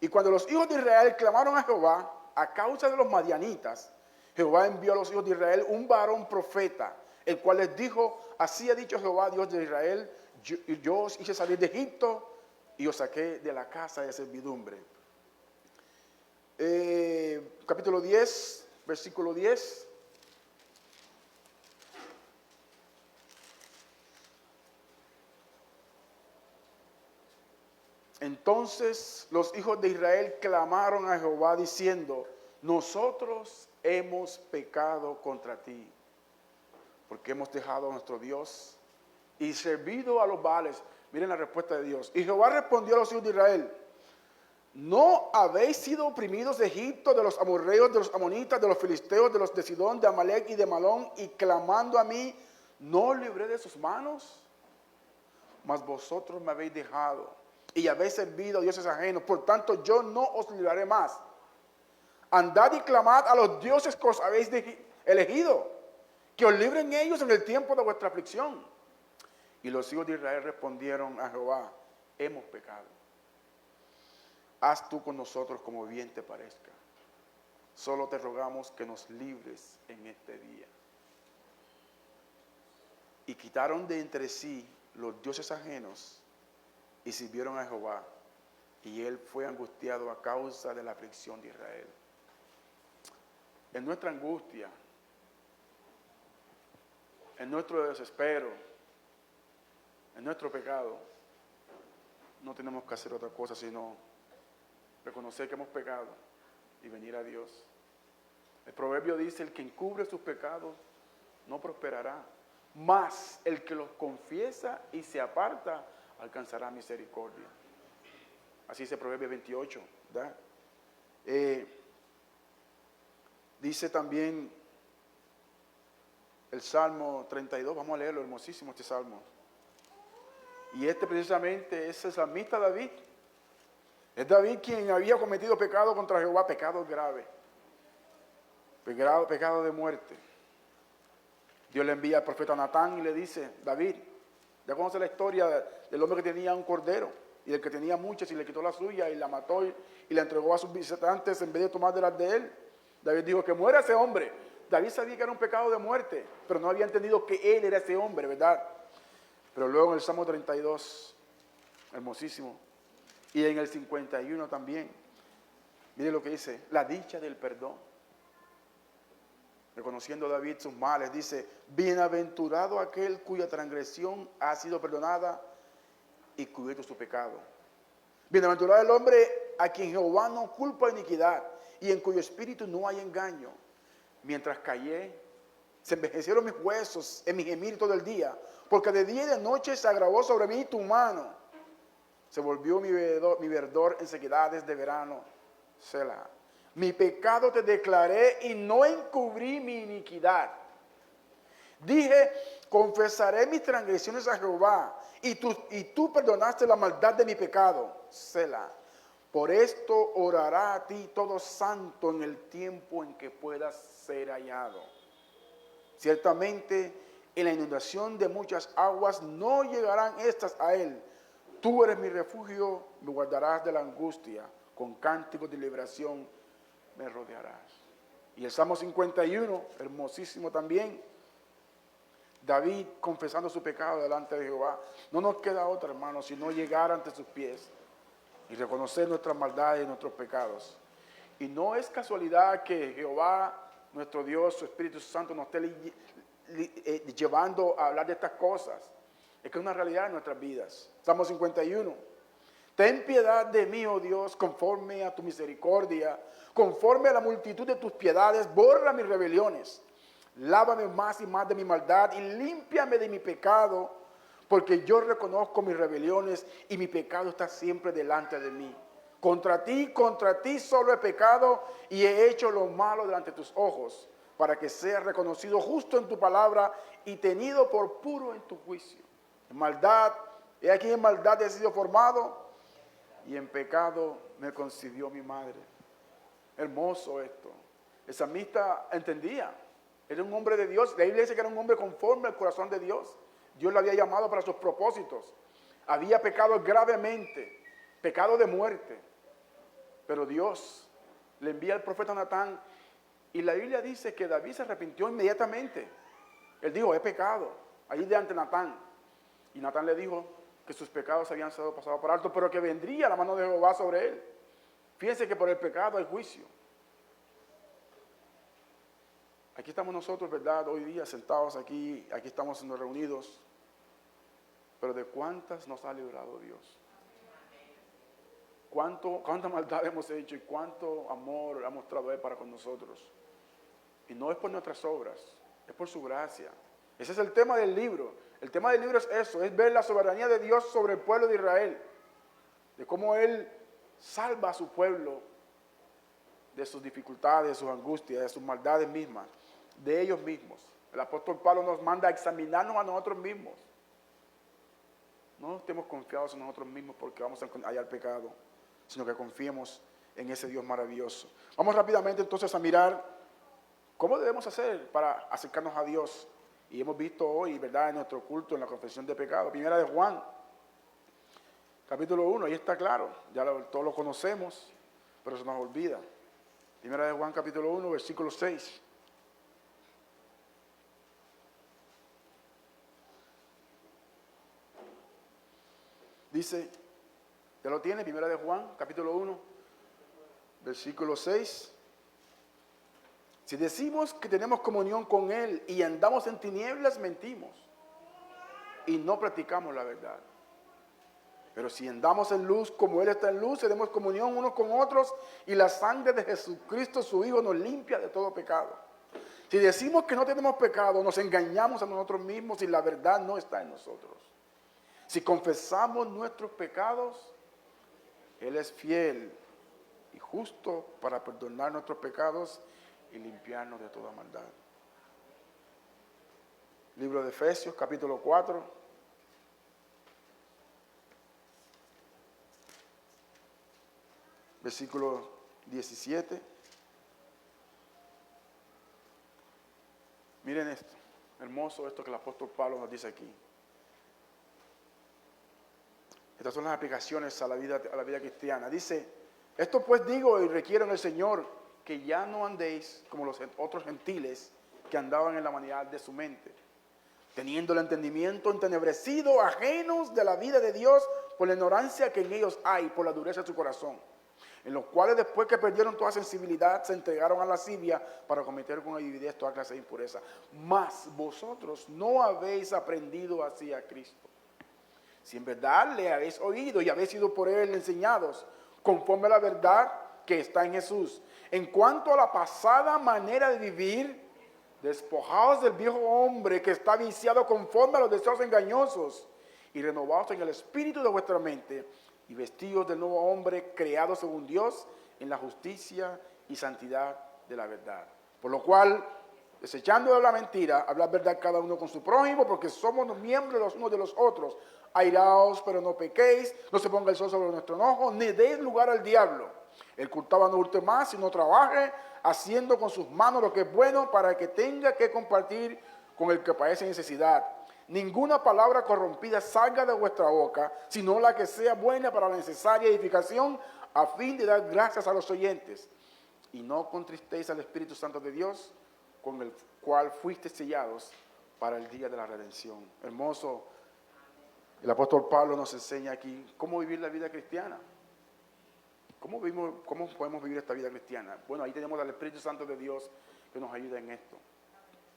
A: Y cuando los hijos de Israel clamaron a Jehová a causa de los madianitas, Jehová envió a los hijos de Israel un varón profeta, el cual les dijo: así ha dicho Jehová, Dios de Israel, yo os hice salir de Egipto y os saqué de la casa de servidumbre. Capítulo 10, versículo 10. Entonces los hijos de Israel clamaron a Jehová diciendo, nosotros hemos pecado contra ti, porque hemos dejado a nuestro Dios y servido a los Baales. Miren la respuesta de Dios. Y Jehová respondió a los hijos de Israel, ¿no habéis sido oprimidos de Egipto, de los amorreos, de los amonitas, de los filisteos, de los de Sidón, de Amalec y de Malón, y clamando a mí, no libré de sus manos? Mas vosotros me habéis dejado y habéis servido a dioses ajenos, por tanto yo no os libraré más. Andad y clamad a los dioses que os habéis elegido, que os libren ellos en el tiempo de vuestra aflicción. Y los hijos de Israel respondieron a Jehová, hemos pecado. Haz tú con nosotros como bien te parezca. Solo te rogamos que nos libres en este día. Y quitaron de entre sí los dioses ajenos y sirvieron a Jehová, y él fue angustiado a causa de la aflicción de Israel. En nuestra angustia, en nuestro desespero, en nuestro pecado, no tenemos que hacer otra cosa sino reconocer que hemos pecado y venir a Dios. El proverbio dice, el que encubre sus pecados no prosperará, mas el que los confiesa y se aparta alcanzará misericordia. Así dice Proverbio 28, ¿verdad? Dice también el Salmo 32, vamos a leerlo, hermosísimo este Salmo. Y este precisamente es el salmista David. Es David quien había cometido pecado contra Jehová, pecado grave, pecado de muerte. Dios le envía al profeta Natán y le dice, David, ya conoce la historia del hombre que tenía un cordero y del que tenía muchas y le quitó la suya y la mató y la entregó a sus visitantes en vez de tomar de las de él. David dijo que muera ese hombre. David sabía que era un pecado de muerte, pero no había entendido que él era ese hombre, ¿verdad? Pero luego en el Salmo 32, hermosísimo, y en el 51 también, mire lo que dice, la dicha del perdón. Reconociendo David sus males, dice, bienaventurado aquel cuya transgresión ha sido perdonada y cubierto su pecado. Bienaventurado el hombre a quien Jehová no culpa iniquidad y en cuyo espíritu no hay engaño. Mientras callé, se envejecieron mis huesos en mi gemir todo el día, porque de día y de noche se agravó sobre mí tu mano. Se volvió mi verdor en sequedades de verano. Selah. Mi pecado te declaré y no encubrí mi iniquidad. Dije, confesaré mis transgresiones a Jehová, y tú perdonaste la maldad de mi pecado. Selah. Por esto orará a ti todo santo en el tiempo en que puedas ser hallado. Ciertamente, en la inundación de muchas aguas no llegarán estas a él. Tú eres mi refugio, me guardarás de la angustia, con cánticos de liberación me rodearás. Y el Salmo 51, hermosísimo también, David confesando su pecado delante de Jehová. No nos queda otra, hermano, sino llegar ante sus pies y reconocer nuestras maldades y nuestros pecados. Y no es casualidad que Jehová, nuestro Dios, su Espíritu Santo, nos esté llevando a hablar de estas cosas. Es que es una realidad en nuestras vidas. Salmo 51. Ten piedad de mí, oh Dios, conforme a tu misericordia, conforme a la multitud de tus piedades, borra mis rebeliones. Lávame más y más de mi maldad y límpiame de mi pecado, porque yo reconozco mis rebeliones y mi pecado está siempre delante de mí. Contra ti solo he pecado y he hecho lo malo delante de tus ojos, para que seas reconocido justo en tu palabra y tenido por puro en tu juicio. En maldad, he aquí en maldad he sido formado y en pecado me concibió mi madre. Hermoso esto. El salmista entendía, era un hombre de Dios. La Biblia dice que era un hombre conforme al corazón de Dios. Dios lo había llamado para sus propósitos. Había pecado gravemente, pecado de muerte. Pero Dios le envía al profeta Natán y la Biblia dice que David se arrepintió inmediatamente. Él dijo, he pecado. ahí de ante Natán. Y Natán le dijo que sus pecados habían sido pasados por alto, pero que vendría la mano de Jehová sobre él. Fíjense que por el pecado hay juicio. Aquí estamos nosotros, ¿verdad? Hoy día sentados aquí estamos siendo reunidos. Pero ¿de cuántas nos ha librado Dios? ¿Cuánta maldad hemos hecho y cuánto amor ha mostrado Él para con nosotros? Y no es por nuestras obras, es por su gracia. Ese es el tema del libro. El tema del libro es eso, es ver la soberanía de Dios sobre el pueblo de Israel. De cómo Él salva a su pueblo de sus dificultades, de sus angustias, de sus maldades mismas, de ellos mismos. El apóstol Pablo nos manda a examinarnos a nosotros mismos. No estemos confiados en nosotros mismos porque vamos a hallar pecado, sino que confiemos en ese Dios maravilloso. Vamos rápidamente entonces a mirar cómo debemos hacer para acercarnos a Dios. Y hemos visto hoy, ¿verdad?, en nuestro culto, en la confesión de pecado. Primera de Juan, capítulo 1, ahí está claro, todos lo conocemos, pero se nos olvida. Primera de Juan, capítulo 1, versículo 6. Dice, ¿ya lo tiene? Primera de Juan, capítulo 1, versículo 6. Si decimos que tenemos comunión con Él y andamos en tinieblas, mentimos y no practicamos la verdad. Pero si andamos en luz como Él está en luz, tenemos comunión unos con otros y la sangre de Jesucristo, su Hijo, nos limpia de todo pecado. Si decimos que no tenemos pecado, nos engañamos a nosotros mismos y la verdad no está en nosotros. Si confesamos nuestros pecados, Él es fiel y justo para perdonar nuestros pecados y limpiarnos de toda maldad. Libro de Efesios, capítulo 4. Versículo 17. Miren esto, hermoso esto que el apóstol Pablo nos dice aquí. Estas son las aplicaciones a la vida cristiana. Dice, esto pues digo y requiero en el Señor, que ya no andéis como los otros gentiles que andaban en la vanidad de su mente, teniendo el entendimiento entenebrecido, ajenos de la vida de Dios por la ignorancia que en ellos hay, por la dureza de su corazón, en los cuales después que perdieron toda sensibilidad, se entregaron a la lascivia para cometer con avidez toda clase de impureza. Mas vosotros no habéis aprendido así a Cristo. Si en verdad le habéis oído y habéis sido por Él enseñados, conforme a la verdad que está en Jesús. En cuanto a la pasada manera de vivir, despojaos del viejo hombre que está viciado conforme a los deseos engañosos y renovaos en el espíritu de vuestra mente y vestidos del nuevo hombre creado según Dios en la justicia y santidad de la verdad. Por lo cual, desechando de la mentira, hablad verdad cada uno con su prójimo, porque somos miembros los unos de los otros. Airaos, pero no pequéis, no se ponga el sol sobre nuestro enojo, ni deis lugar al diablo. El culpado no hurte más, sino trabaje, haciendo con sus manos lo que es bueno, para que tenga que compartir con el que padece necesidad. Ninguna palabra corrompida salga de vuestra boca, sino la que sea buena para la necesaria edificación, a fin de dar gracias a los oyentes. Y no contristéis al Espíritu Santo de Dios, con el cual fuisteis sellados para el día de la redención. Hermoso, el apóstol Pablo nos enseña aquí cómo vivir la vida cristiana. ¿Cómo podemos vivir esta vida cristiana? Bueno, ahí tenemos al Espíritu Santo de Dios que nos ayuda en esto.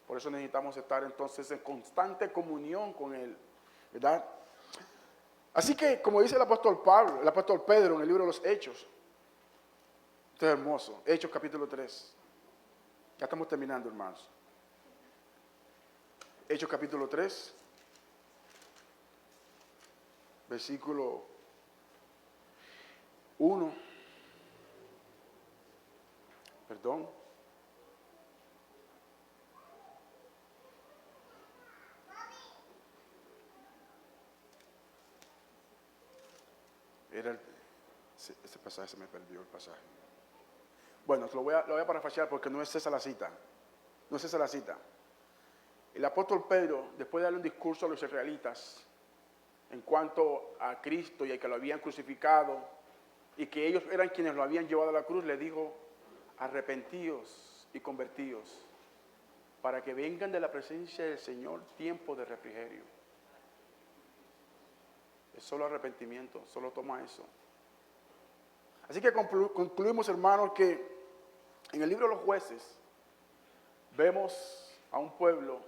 A: Por eso necesitamos estar entonces en constante comunión con Él, ¿verdad? Así que, como dice el apóstol Pedro en el libro de los Hechos, esto es hermoso, Hechos capítulo 3. Ya estamos terminando, hermanos. Hechos capítulo 3, versículo 1. Perdón. Ese pasaje se me perdió el pasaje. Bueno, lo voy a parafrasear porque no es esa la cita. No es esa la cita. El apóstol Pedro, después de darle un discurso a los israelitas en cuanto a Cristo y a que lo habían crucificado y que ellos eran quienes lo habían llevado a la cruz, le dijo, arrepentíos y convertíos para que vengan de la presencia del Señor tiempo de refrigerio. Es solo arrepentimiento, solo toma eso. Así que concluimos, hermanos, que en el libro de los Jueces vemos a un pueblo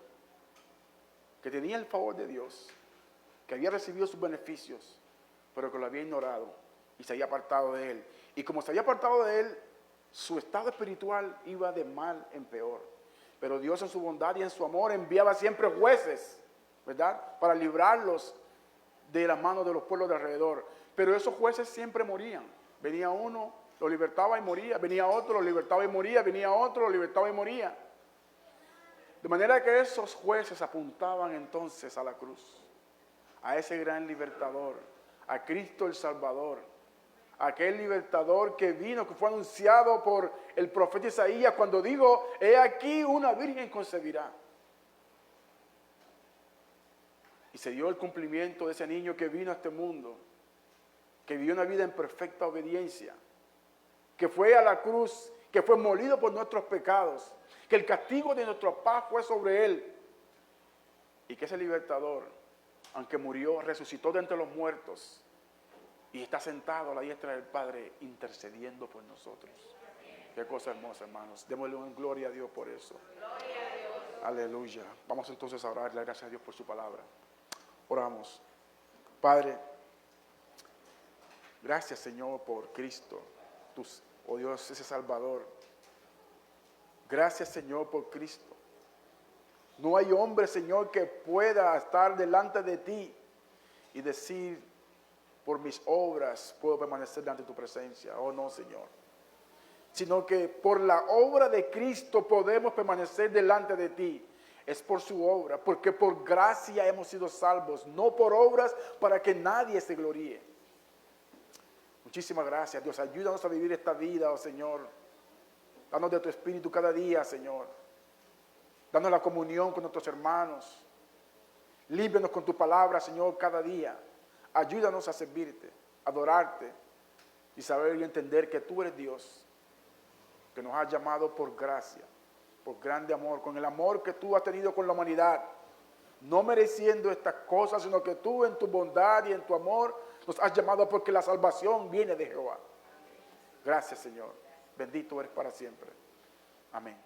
A: que tenía el favor de Dios, que había recibido sus beneficios, pero que lo había ignorado y se había apartado de él. Y como se había apartado de él, su estado espiritual iba de mal en peor. Pero Dios en su bondad y en su amor enviaba siempre jueces, ¿verdad?, para librarlos de las manos de los pueblos de alrededor. Pero esos jueces siempre morían. Venía uno, lo libertaba y moría. Venía otro, lo libertaba y moría. Venía otro, lo libertaba y moría. De manera que esos jueces apuntaban entonces a la cruz, a ese gran libertador, a Cristo el Salvador, aquel libertador que vino, que fue anunciado por el profeta Isaías cuando dijo: he aquí una virgen concebirá. Y se dio el cumplimiento de ese niño que vino a este mundo, que vivió una vida en perfecta obediencia, que fue a la cruz, que fue molido por nuestros pecados, que el castigo de nuestra paz fue sobre él, y que ese libertador, aunque murió, resucitó de entre los muertos y está sentado a la diestra del Padre intercediendo por nosotros. Qué cosa hermosa, hermanos. Démosle gloria a Dios por eso. Gloria a Dios. Aleluya. Vamos entonces a orar, le gracias a Dios por su palabra. Oramos. Padre, gracias, Señor, por Cristo, oh Dios, ese Salvador. Gracias, Señor, por Cristo. No hay hombre, Señor, que pueda estar delante de ti y decir: por mis obras puedo permanecer delante de tu presencia. Oh, no, Señor. Sino que por la obra de Cristo podemos permanecer delante de ti. Es por su obra, porque por gracia hemos sido salvos, no por obras para que nadie se gloríe. Muchísimas gracias, Dios. Ayúdanos a vivir esta vida, oh Señor. Danos de tu Espíritu cada día, Señor. Danos la comunión con nuestros hermanos. Límpianos con tu palabra, Señor, cada día. Ayúdanos a servirte, a adorarte y saber y entender que tú eres Dios, que nos has llamado por gracia, por grande amor, con el amor que tú has tenido con la humanidad, no mereciendo estas cosas, sino que tú en tu bondad y en tu amor nos has llamado, porque la salvación viene de Jehová. Gracias, Señor. Bendito eres para siempre. Amén.